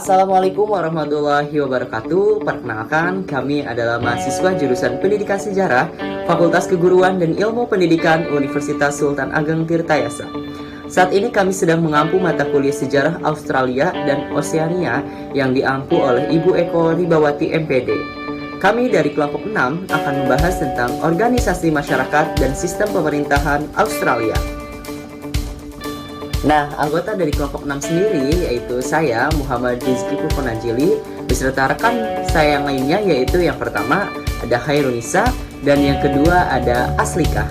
Assalamualaikum warahmatullahi wabarakatuh. Perkenalkan, kami adalah mahasiswa jurusan Pendidikan Sejarah, Fakultas Keguruan dan Ilmu Pendidikan Universitas Sultan Ageng Tirtayasa. Saat ini kami sedang mengampu mata kuliah Sejarah Australia dan Oseania yang diampu oleh Ibu Eko Ribawati MPD. Kami dari kelompok 6 akan membahas tentang organisasi masyarakat dan sistem pemerintahan Australia. Nah, anggota dari kelompok 6 sendiri yaitu saya, Muhammad Rizky Puponanjili, beserta rekan saya yang lainnya, yaitu yang pertama ada Khairunisa dan yang kedua ada Aslika.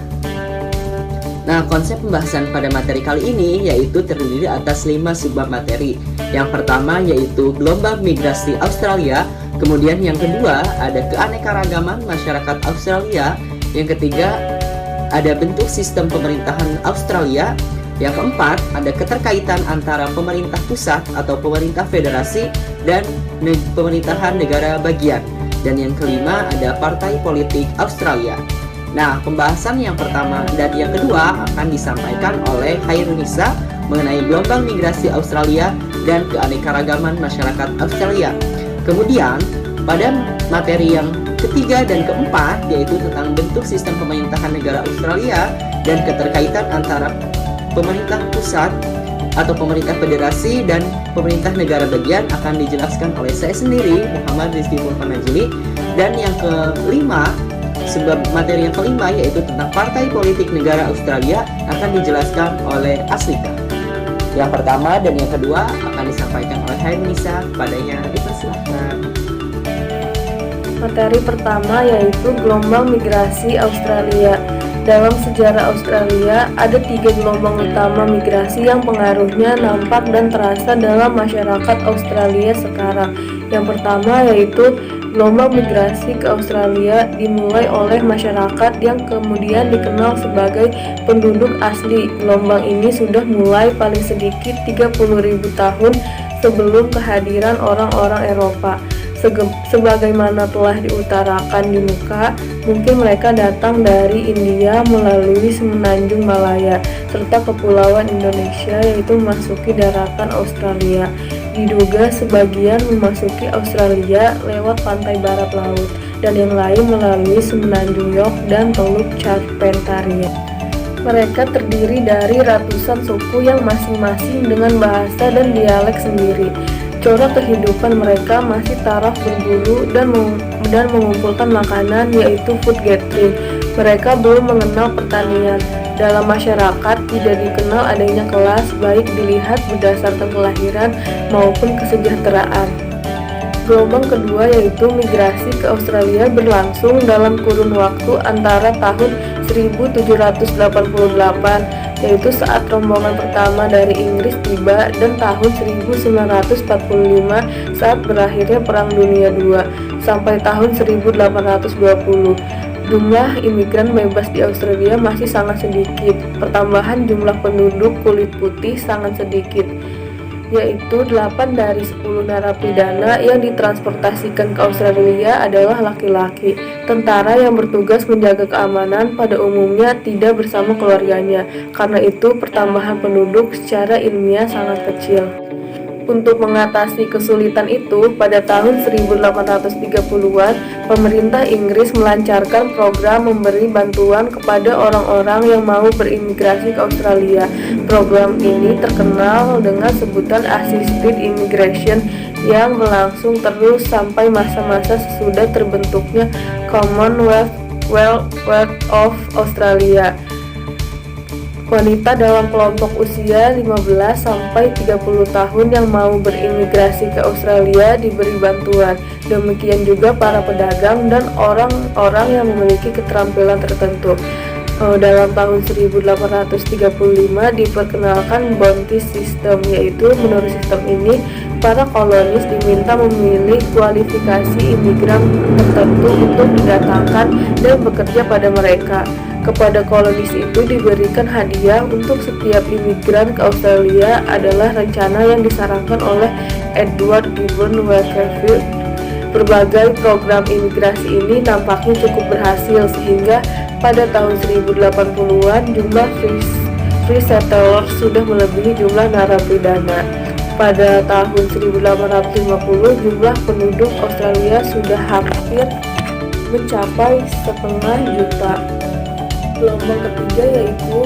Nah, konsep pembahasan pada materi kali ini yaitu terdiri atas 5 subbab materi. Yang pertama yaitu gelombang migrasi Australia, kemudian yang kedua ada keanekaragaman masyarakat Australia, yang ketiga ada bentuk sistem pemerintahan Australia, yang keempat, ada keterkaitan antara pemerintah pusat atau pemerintah federasi dan pemerintahan negara bagian. Dan yang kelima, ada partai politik Australia. Nah, pembahasan yang pertama dan yang kedua akan disampaikan oleh Khairunisa mengenai gelombang migrasi Australia dan keanekaragaman masyarakat Australia. Kemudian, pada materi yang ketiga dan keempat, yaitu tentang bentuk sistem pemerintahan negara Australia dan keterkaitan antara pemerintah pusat atau pemerintah federasi dan pemerintah negara bagian, akan dijelaskan oleh saya sendiri, Muhammad Rizky Puponanjili. Dan yang kelima, sebab materi yang kelima yaitu tentang partai politik negara Australia, akan dijelaskan oleh Aslika. Yang pertama dan yang kedua akan disampaikan oleh Khairunisa. Padanya dipersilahkan. Materi pertama yaitu gelombang migrasi Australia. Dalam sejarah Australia, ada 3 gelombang utama migrasi yang pengaruhnya nampak dan terasa dalam masyarakat Australia sekarang. Yang pertama yaitu gelombang migrasi ke Australia dimulai oleh masyarakat yang kemudian dikenal sebagai penduduk asli. Gelombang ini sudah mulai paling sedikit 30.000 tahun sebelum kehadiran orang-orang Eropa. Sebagaimana telah diutarakan di muka, mungkin mereka datang dari India melalui semenanjung Malaya serta kepulauan Indonesia, yaitu memasuki daratan Australia. Diduga sebagian memasuki Australia lewat pantai barat laut dan yang lain melalui semenanjung York dan Teluk Carpentaria. Mereka terdiri dari ratusan suku yang masing-masing dengan bahasa dan dialek sendiri. Corak kehidupan mereka masih taraf berburu dan mengumpulkan makanan, yaitu food gathering. Mereka belum mengenal pertanian. Dalam masyarakat tidak dikenal adanya kelas, baik dilihat berdasarkan kelahiran maupun kesejahteraan. Gelombang kedua yaitu migrasi ke Australia berlangsung dalam kurun waktu antara tahun 1788, yaitu saat rombongan pertama dari Inggris tiba, dan tahun 1945 saat berakhirnya Perang Dunia II, sampai tahun 1820. Jumlah imigran bebas di Australia masih sangat sedikit. Pertambahan jumlah penduduk kulit putih sangat sedikit, yaitu 8 dari 10 narapidana yang ditransportasikan ke Australia adalah laki-laki. Tentara yang bertugas menjaga keamanan pada umumnya tidak bersama keluarganya, karena itu pertambahan penduduk secara ilmiah sangat kecil. Untuk mengatasi kesulitan itu, pada tahun 1830-an, pemerintah Inggris melancarkan program memberi bantuan kepada orang-orang yang mau berimigrasi ke Australia. Program ini terkenal dengan sebutan Assisted Immigration yang berlangsung terus sampai masa-masa sesudah terbentuknya Commonwealth of Australia. Wanita dalam kelompok usia 15 sampai 30 tahun yang mau berimigrasi ke Australia diberi bantuan. Demikian juga para pedagang dan orang-orang yang memiliki keterampilan tertentu. Dalam tahun 1835 diperkenalkan bounty system, yaitu menurut sistem ini para kolonis diminta memilih kualifikasi imigran tertentu untuk didatangkan dan bekerja pada mereka. Kepada kolonis itu diberikan hadiah untuk setiap imigran ke Australia adalah rencana yang disarankan oleh Edward Gibbon Wakefield. Berbagai program imigrasi ini nampaknya cukup berhasil, sehingga pada tahun 1080-an jumlah free settlers sudah melebihi jumlah narapidana. pada tahun 1850 jumlah penduduk Australia sudah hampir mencapai 1,5 juta. Gelombang ketiga yaitu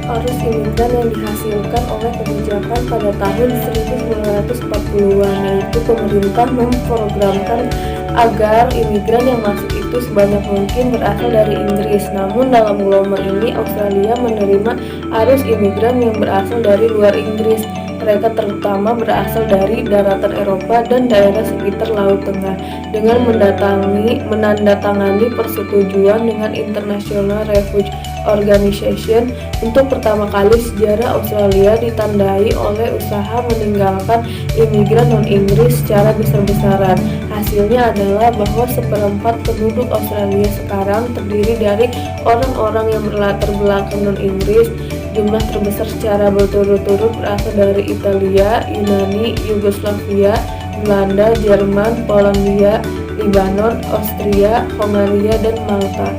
arus imigran yang dihasilkan oleh kebijakan pada tahun 1940-an, yaitu pemerintah memprogramkan agar imigran yang masuk itu sebanyak mungkin berasal dari Inggris. Namun dalam gelombang ini Australia menerima arus imigran yang berasal dari luar Inggris. Mereka terutama berasal dari daratan Eropa dan daerah sekitar Laut Tengah. Dengan menandatangani persetujuan dengan International Refugee Organization, untuk pertama kali sejarah Australia ditandai oleh usaha meninggalkan imigran non-Inggris secara besar-besaran. Hasilnya adalah bahwa seperempat penduduk Australia sekarang terdiri dari orang-orang yang berlatar belakang non-Inggris. Jumlah terbesar secara berturut-turut berasal dari Italia, Yunani, Yugoslavia, Belanda, Jerman, Polandia, Lebanon, Austria, Hongaria, dan Malta.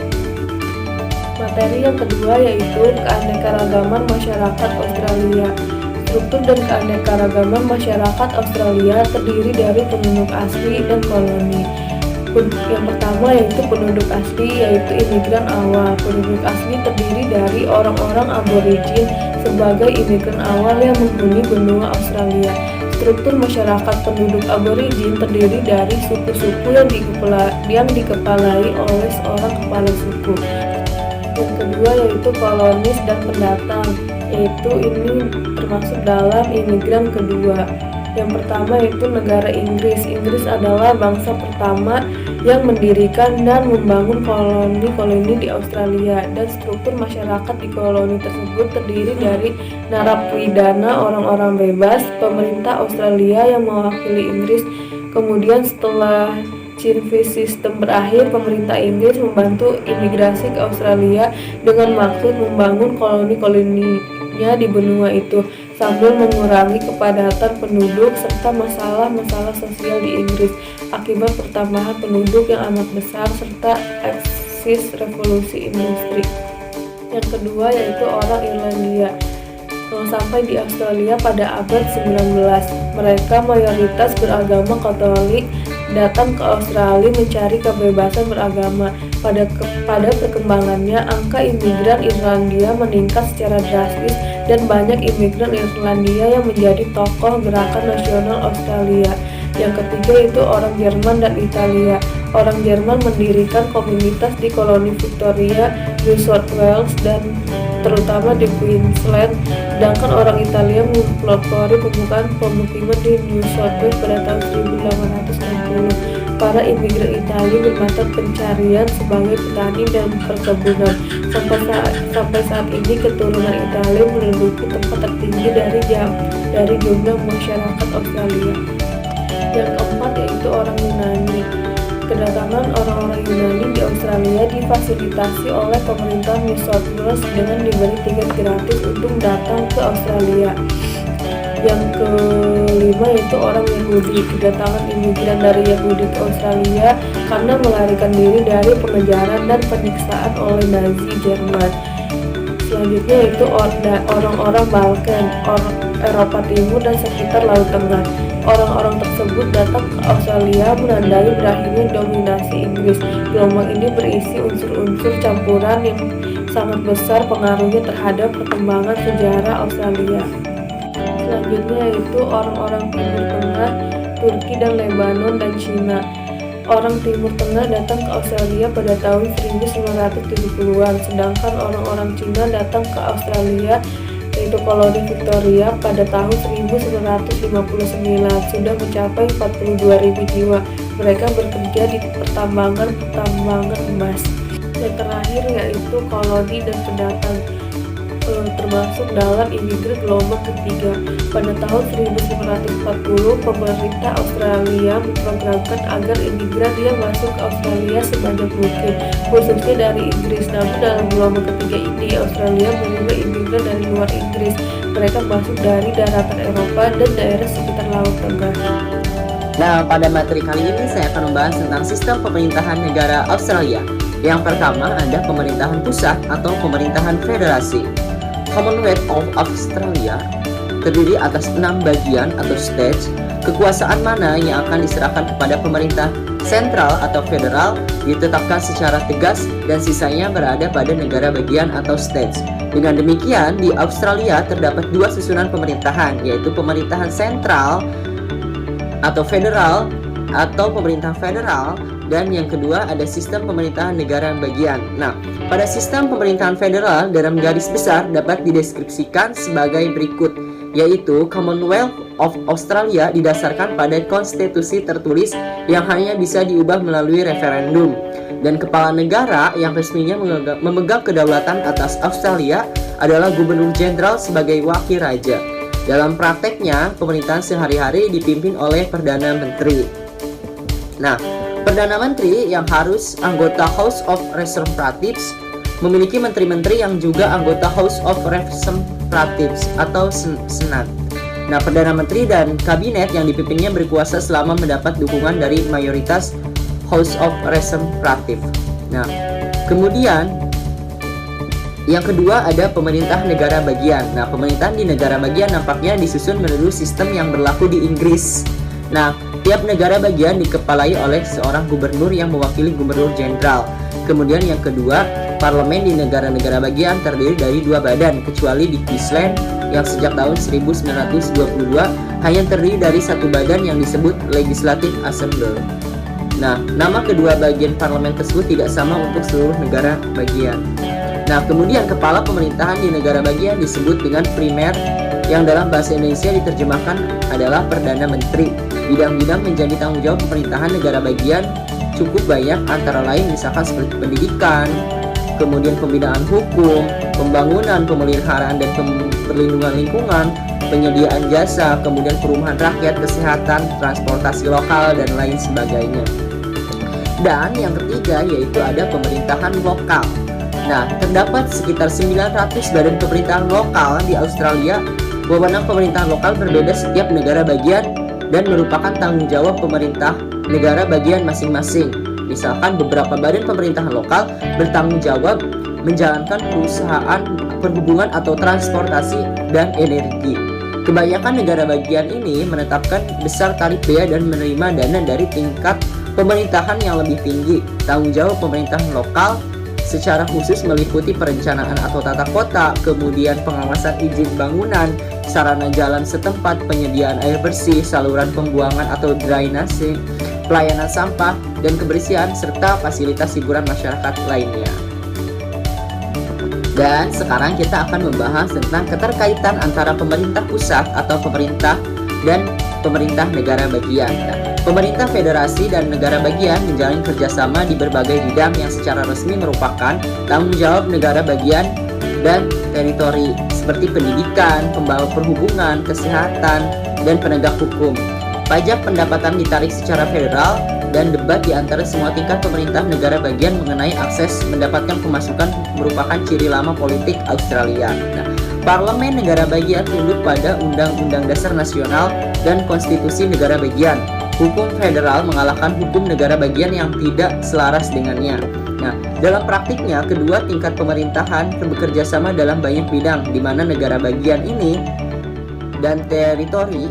Materi yang kedua yaitu keanekaragaman masyarakat Australia. Struktur dan keanekaragaman masyarakat Australia terdiri dari penduduk asli dan koloni. Yang pertama yaitu penduduk asli, yaitu imigran awal. Penduduk asli terdiri dari orang-orang aborigin sebagai imigran awal yang menghuni benua Australia. Struktur masyarakat penduduk aborigin terdiri dari suku-suku yang dikepalai oleh seorang kepala suku. Yang kedua yaitu kolonis dan pendatang, yaitu ini termasuk dalam imigran kedua. Yang pertama yaitu negara Inggris. Inggris adalah bangsa pertama yang mendirikan dan membangun koloni-koloni di Australia, dan struktur masyarakat di koloni tersebut terdiri dari narapidana, orang-orang bebas, pemerintah Australia yang mewakili Inggris. Kemudian setelah Chinese System berakhir, pemerintah Inggris membantu imigrasi ke Australia dengan maksud membangun koloni-koloninya di benua itu, sambil mengurangi kepadatan penduduk serta masalah-masalah sosial di Inggris akibat pertambahan penduduk yang amat besar serta eksis revolusi industri. Yang kedua yaitu orang Irlandia yang sampai di Australia pada abad 19. Mereka mayoritas beragama Katolik, datang ke Australia mencari kebebasan beragama. Pada perkembangannya, angka imigran Irlandia meningkat secara drastis dan banyak imigran Irlandia yang menjadi tokoh gerakan nasional Australia. Yang ketiga itu orang Jerman dan Italia. Orang Jerman mendirikan komunitas di koloni Victoria, New South Wales, dan terutama di Queensland, sedangkan orang Italia mempelopori pembukaan pemukiman di New South Wales pada tahun 1860. Para imigran Italia bermata pencarian sebagai petani dan perkebunan. Sampai saat ini keturunan Italia menduduki tempat tertinggi dari jumlah masyarakat Australia. Yang keempat yaitu orang Yunani. Kedatangan orang-orang Yunani di Australia difasilitasi oleh pemerintah New South Wales dengan diberi tiket gratis untuk datang ke Australia. Yang kelima yaitu orang Yahudi. Kedatangan imigran dari Yahudi ke Australia karena melarikan diri dari pengejaran dan penyiksaan oleh Nazi Jerman. Selanjutnya yaitu orang-orang Balkan, Eropa Timur dan sekitar Laut Tengah. Orang-orang tersebut datang ke Australia menandai berakhirnya dominasi Inggris. Gelombang ini berisi unsur-unsur campuran yang sangat besar pengaruhnya terhadap perkembangan sejarah Australia. Selanjutnya yaitu orang-orang Timur Tengah, Turki dan Lebanon dan Cina. Orang Timur Tengah datang ke Australia pada tahun 1970-an, sedangkan orang-orang Cina datang ke Australia yaitu koloni Victoria pada tahun 1959, sudah mencapai 42.000 jiwa. Mereka bekerja di pertambangan emas. Yang terakhir yaitu koloni dan pendatang, termasuk dalam imigran gelombang ketiga. Pada tahun 1940, pemerintah Australia memprogramkan agar imigran yang masuk ke Australia sebanyak mungkin, khususnya dari Inggris. Namun dalam gelombang ketiga ini, Australia menerima imigran dari luar Inggris. Mereka masuk dari daratan Eropa dan daerah sekitar Laut Tengah. Nah, pada materi kali ini saya akan membahas tentang sistem pemerintahan negara Australia. Yang pertama ada pemerintahan pusat atau pemerintahan federasi, Commonwealth of Australia. terdiri atas 6 bagian atau stage. Kekuasaan mana yang akan diserahkan kepada pemerintah sentral atau federal ditetapkan secara tegas dan sisanya berada pada negara bagian atau stage. Dengan demikian, di Australia terdapat 2 susunan pemerintahan, yaitu pemerintahan sentral atau federal atau pemerintah federal, dan yang kedua ada sistem pemerintahan negara bagian. Nah, pada sistem pemerintahan federal dalam garis besar dapat dideskripsikan sebagai berikut, yaitu Commonwealth of Australia didasarkan pada konstitusi tertulis yang hanya bisa diubah melalui referendum, dan kepala negara yang resminya memegang kedaulatan atas Australia adalah Gubernur Jenderal sebagai wakil raja. Dalam prakteknya, pemerintahan sehari-hari dipimpin oleh Perdana Menteri. Nah, Perdana Menteri yang harus anggota House of Representatives memiliki menteri-menteri yang juga anggota House of Representatives atau Senat. Nah, Perdana Menteri dan kabinet yang dipimpinnya berkuasa selama mendapat dukungan dari mayoritas House of Representatives. Nah, kemudian yang kedua ada pemerintah negara bagian. Nah, pemerintahan di negara bagian nampaknya disusun menurut sistem yang berlaku di Inggris. Nah, tiap negara bagian dikepalai oleh seorang gubernur yang mewakili gubernur jenderal. Kemudian yang kedua, parlemen di negara-negara bagian terdiri dari 2 badan, kecuali di Queensland yang sejak tahun 1922 hanya terdiri dari 1 badan yang disebut Legislative Assembly. Nah, nama kedua bagian parlemen tersebut tidak sama untuk seluruh negara bagian. Nah, kemudian kepala pemerintahan di negara bagian disebut dengan primer, yang dalam bahasa Indonesia diterjemahkan adalah Perdana Menteri. Bidang-bidang menjadi tanggung jawab pemerintahan negara bagian cukup banyak, antara lain misalkan seperti pendidikan, kemudian pembinaan hukum, pembangunan, pemeliharaan dan perlindungan lingkungan, penyediaan jasa, kemudian perumahan rakyat, kesehatan, transportasi lokal, dan lain sebagainya. Dan yang ketiga yaitu ada pemerintahan lokal. Nah, terdapat sekitar 900 badan pemerintahan lokal di Australia. Wewenang pemerintahan lokal berbeda setiap negara bagian dan merupakan tanggung jawab pemerintah negara bagian masing-masing. Misalkan beberapa badan pemerintahan lokal bertanggung jawab menjalankan perusahaan perhubungan atau transportasi dan energi. Kebanyakan negara bagian ini menetapkan besar tarif bea dan menerima dana dari tingkat pemerintahan yang lebih tinggi. Tanggung jawab pemerintahan lokal secara khusus meliputi perencanaan atau tata kota, kemudian pengawasan izin bangunan, sarana jalan setempat, penyediaan air bersih, saluran pembuangan atau drainase, pelayanan sampah dan kebersihan, serta fasilitas hiburan masyarakat lainnya. Dan sekarang kita akan membahas tentang keterkaitan antara pemerintah pusat atau pemerintah dan pemerintah negara bagian. Nah, pemerintah federasi dan negara bagian menjalin kerjasama di berbagai bidang yang secara resmi merupakan tanggung jawab negara bagian dan teritori, seperti pendidikan, pembawa perhubungan, kesehatan, dan penegak hukum. Pajak pendapatan ditarik secara federal, dan debat di antara semua tingkat pemerintah negara bagian mengenai akses mendapatkan pemasukan merupakan ciri lama politik Australia. Nah, Parlemen negara bagian tunduk pada Undang-Undang Dasar Nasional dan Konstitusi negara bagian. Hukum federal mengalahkan hukum negara bagian yang tidak selaras dengannya. Nah, dalam praktiknya kedua tingkat pemerintahan bekerja sama dalam banyak bidang, di mana negara bagian ini dan teritori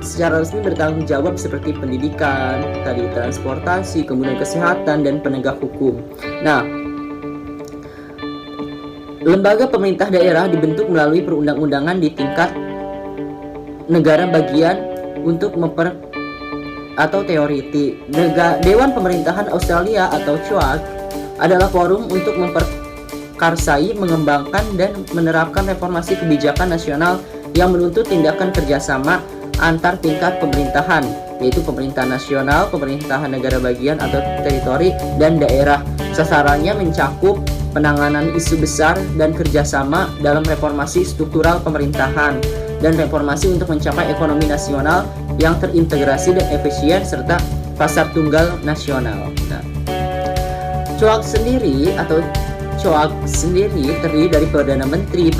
secara resmi bertanggung jawab seperti pendidikan, tadi transportasi, kemudian kesehatan dan penegak hukum. Nah, lembaga pemerintah daerah dibentuk melalui perundang-undangan di tingkat negara bagian untuk atau teoriti. Dewan Pemerintahan Australia atau CHOAG adalah forum untuk memperkarsai, mengembangkan dan menerapkan reformasi kebijakan nasional yang menuntut tindakan kerjasama antar tingkat pemerintahan, yaitu pemerintahan nasional, pemerintahan negara bagian atau teritori, dan daerah. Sasarannya mencakup penanganan isu besar dan kerjasama dalam reformasi struktural pemerintahan dan reformasi untuk mencapai ekonomi nasional yang terintegrasi dan efisien serta pasar tunggal nasional. Nah, CHOAG sendiri terdiri dari Perdana Menteri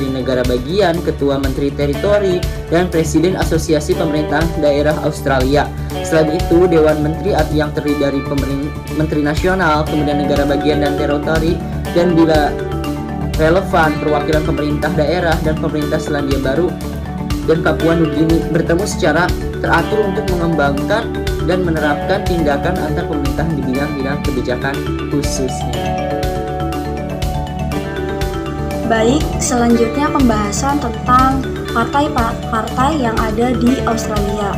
negara bagian, Ketua Menteri Teritori, dan Presiden Asosiasi Pemerintahan Daerah Australia. Selain itu, Dewan Menteri yang terdiri dari Menteri Nasional, kemudian negara bagian dan teritori, dan bila relevan perwakilan pemerintah daerah dan pemerintah Selandia Baru dan Papua Nugini bertemu secara teratur untuk mengembangkan dan menerapkan tindakan antar pemerintahan di bidang-bidang kebijakan khususnya. Baik, selanjutnya pembahasan tentang partai-partai yang ada di Australia.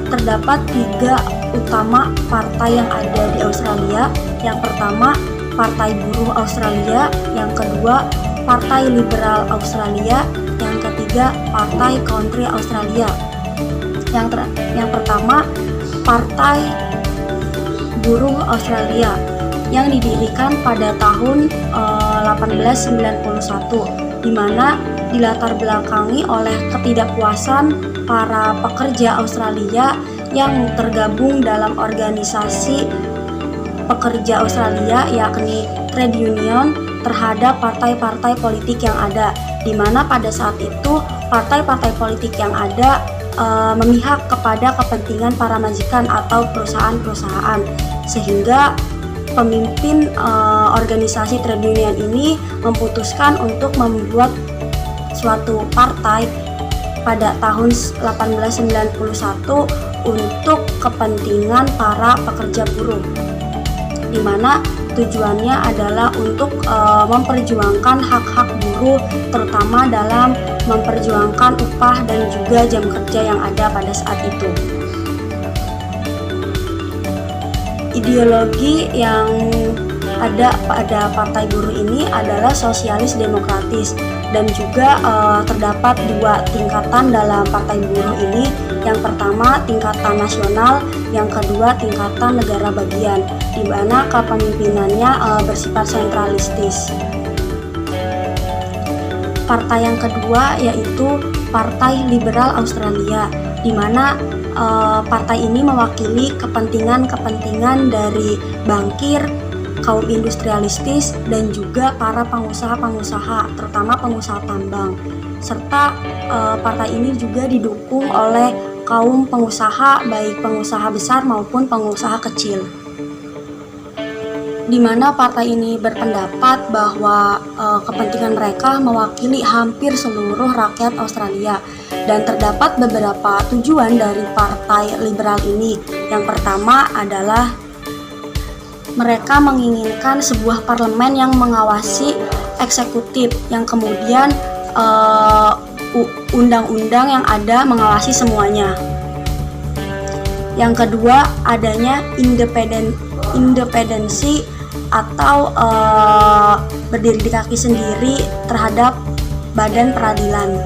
Terdapat 3 utama partai yang ada di Australia. Yang pertama, Partai Buruh Australia. Yang kedua, Partai Liberal Australia. Yang ketiga, Partai Country Australia. Yang pertama, Partai Buruh Australia yang didirikan pada tahun 1891, di mana dilatar belakangi oleh ketidakpuasan para pekerja Australia yang tergabung dalam organisasi pekerja Australia, yakni trade union, terhadap partai-partai politik yang ada, di mana pada saat itu partai-partai politik yang ada memihak kepada kepentingan para majikan atau perusahaan-perusahaan, sehingga pemimpin organisasi trade union ini memutuskan untuk membuat suatu partai pada tahun 1891 untuk kepentingan para pekerja buruh, di mana tujuannya adalah untuk memperjuangkan hak-hak buruh, terutama dalam memperjuangkan upah dan juga jam kerja yang ada pada saat itu. Ideologi yang ada pada Partai Buruh ini adalah sosialis demokratis, dan juga terdapat 2 tingkatan dalam Partai Buruh ini. Yang pertama tingkatan nasional, yang kedua tingkatan negara bagian, di mana kepemimpinannya bersifat sentralistis. Partai yang kedua yaitu Partai Liberal Australia, di mana partai ini mewakili kepentingan-kepentingan dari bankir, kaum industrialistis, dan juga para pengusaha-pengusaha, terutama pengusaha tambang. Serta partai ini juga didukung oleh kaum pengusaha, baik pengusaha besar maupun pengusaha kecil. Di mana partai ini berpendapat bahwa kepentingan mereka mewakili hampir seluruh rakyat Australia, dan terdapat beberapa tujuan dari partai liberal ini. Yang pertama adalah mereka menginginkan sebuah parlemen yang mengawasi eksekutif, yang kemudian undang-undang yang ada mengawasi semuanya. Yang kedua, adanya independensi atau berdiri di kaki sendiri terhadap badan peradilan.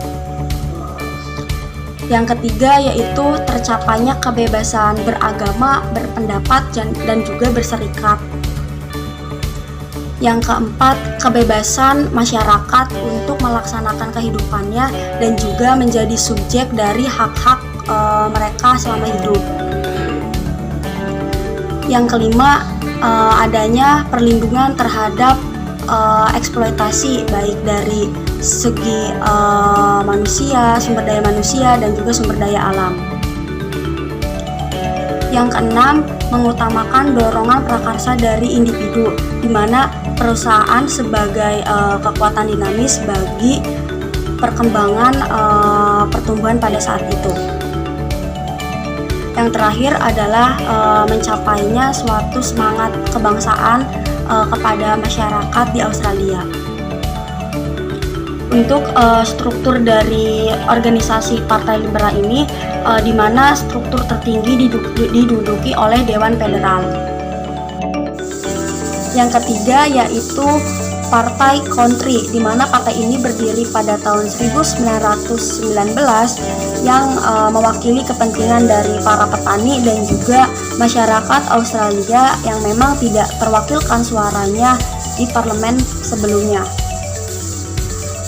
Yang ketiga yaitu tercapainya kebebasan beragama, berpendapat, dan juga berserikat. Yang keempat, kebebasan masyarakat untuk melaksanakan kehidupannya dan juga menjadi subjek dari hak-hak mereka selama hidup. Yang kelima, adanya perlindungan terhadap eksploitasi, baik dari segi manusia, sumber daya manusia, dan juga sumber daya alam. Yang keenam, mengutamakan dorongan prakarsa dari individu, di mana perusahaan sebagai kekuatan dinamis bagi perkembangan pertumbuhan pada saat itu. Yang terakhir adalah mencapainya suatu semangat kebangsaan kepada masyarakat di Australia. Untuk struktur dari organisasi Partai Liberal ini, di mana struktur tertinggi diduduki oleh Dewan Federal. Yang ketiga yaitu Partai Country, di mana partai ini berdiri pada tahun 1919 yang mewakili kepentingan dari para petani dan juga masyarakat Australia yang memang tidak terwakilkan suaranya di parlemen sebelumnya.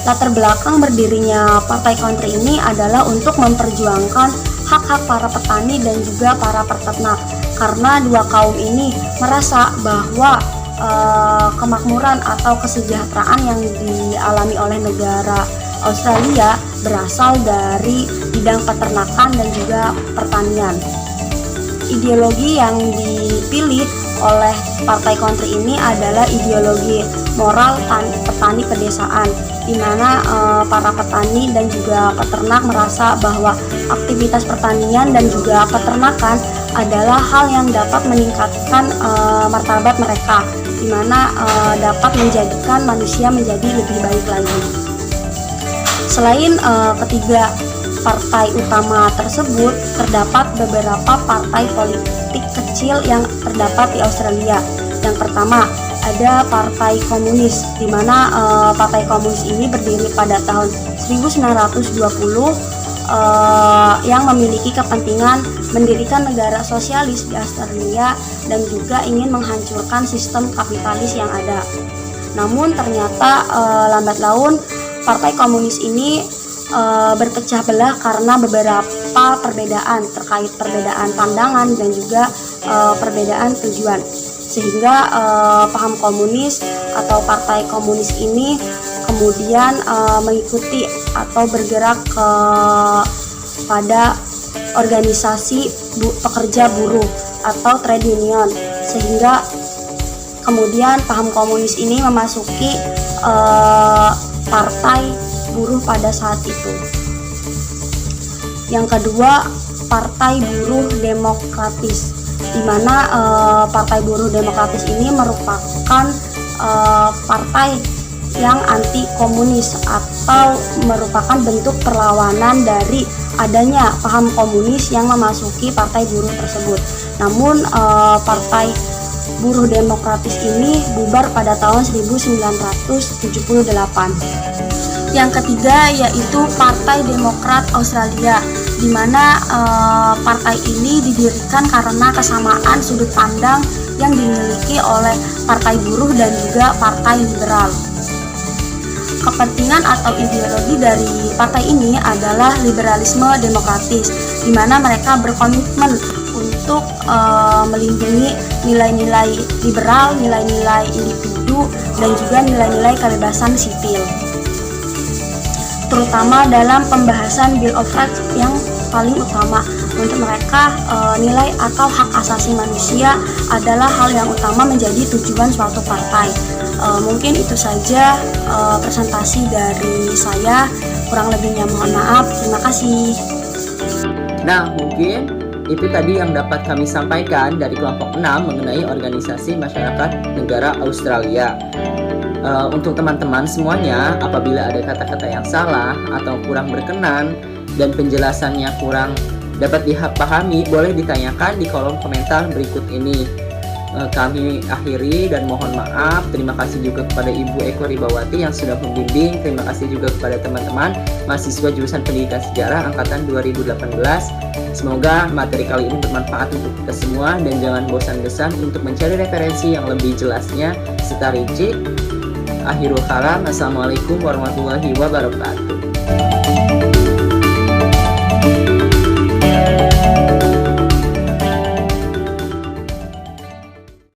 Latar belakang berdirinya Partai Country ini adalah untuk memperjuangkan hak-hak para petani dan juga para peternak, karena dua kaum ini merasa bahwa kemakmuran atau kesejahteraan yang dialami oleh negara Australia berasal dari bidang peternakan dan juga pertanian. Ideologi yang dipilih oleh partai kontri ini adalah ideologi moral petani pedesaan, di mana para petani dan juga peternak merasa bahwa aktivitas pertanian dan juga peternakan adalah hal yang dapat meningkatkan martabat mereka, di mana dapat menjadikan manusia menjadi lebih baik lagi. Selain ketiga partai utama tersebut, terdapat beberapa partai politik kecil yang terdapat di Australia. Yang pertama, ada Partai Komunis, di mana Partai Komunis ini berdiri pada tahun 1920 yang memiliki kepentingan mendirikan negara sosialis di Australia dan juga ingin menghancurkan sistem kapitalis yang ada. Namun ternyata lambat laun Partai Komunis ini berpecah belah karena beberapa perbedaan terkait perbedaan pandangan dan juga perbedaan tujuan, sehingga paham komunis atau partai komunis ini kemudian mengikuti atau bergerak pada organisasi pekerja buruh atau trade union, sehingga kemudian paham komunis ini memasuki partai buruh pada saat itu. Yang kedua, Partai Buruh Demokratis, di mana Partai Buruh Demokratis ini merupakan partai yang anti komunis atau merupakan bentuk perlawanan dari adanya paham komunis yang memasuki partai buruh tersebut. Namun Partai Buruh Demokratis ini bubar pada tahun 1978. Yang ketiga yaitu Partai Demokrat Australia, di mana partai ini didirikan karena kesamaan sudut pandang yang dimiliki oleh partai buruh dan juga partai liberal. Kepentingan atau ideologi dari partai ini adalah liberalisme demokratis, di mana mereka berkomitmen untuk melindungi nilai-nilai liberal, nilai-nilai individu, dan juga nilai-nilai kebebasan sipil, terutama dalam pembahasan Bill of Rights yang paling utama. Untuk mereka, nilai atau hak asasi manusia adalah hal yang utama menjadi tujuan suatu partai. Mungkin itu saja presentasi dari saya, kurang lebihnya mohon maaf. Terima kasih. Nah, mungkin itu tadi yang dapat kami sampaikan dari kelompok 6 mengenai organisasi masyarakat negara Australia. Untuk teman-teman semuanya, apabila ada kata-kata yang salah atau kurang berkenan dan penjelasannya kurang dapat dipahami, boleh ditanyakan di kolom komentar berikut ini. Kami akhiri dan mohon maaf. Terima kasih juga kepada Ibu Eko Ribawati yang sudah membimbing. Terima kasih juga kepada teman-teman mahasiswa jurusan Pendidikan Sejarah angkatan 2018. Semoga materi kali ini bermanfaat untuk kita semua dan jangan bosan-bosan untuk mencari referensi yang lebih jelasnya serta rinci. Akhirul kalam, assalamualaikum warahmatullahi wabarakatuh.